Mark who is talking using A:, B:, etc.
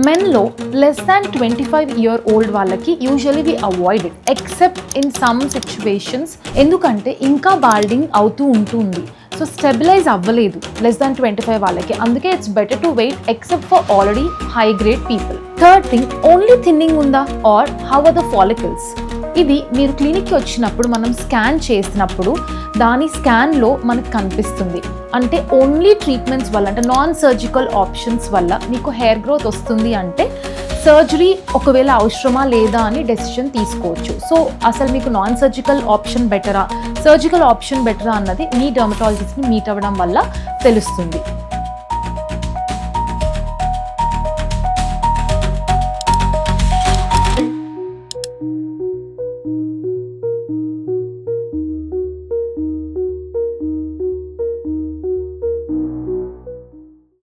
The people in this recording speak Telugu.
A: మెన్లో లెస్ దాన్ 25-year-old వాళ్ళకి usually we avoid it except in some situations. ఎందుకంటే ఇంకా బాల్డింగ్ అవుతూ ఉంటుంది, సో స్టెబిలైజ్ అవ్వలేదు లెస్ దాన్ 25 వాళ్ళకి. అందుకే it's better to wait except for already high grade people. Third thing, only thinning ఉందా or how are the follicles? ఇది మీరు క్లినిక్కి వచ్చినప్పుడు మనం స్కాన్ చేసినప్పుడు దాని స్కాన్లో మనకు కనిపిస్తుంది. అంటే ఓన్లీ ట్రీట్మెంట్స్ వల్ల, అంటే నాన్ సర్జికల్ ఆప్షన్స్ వల్ల మీకు హెయిర్ గ్రోత్ వస్తుంది అంటే సర్జరీ ఒకవేళ అవసరమా లేదా అని డెసిషన్ తీసుకోవచ్చు. సో అసలు మీకు నాన్ సర్జికల్ ఆప్షన్ బెటరా, సర్జికల్ ఆప్షన్ బెటరా అన్నది మీ డర్మటాలజిస్ట్ని మీట్ అవ్వడం వల్ల తెలుస్తుంది.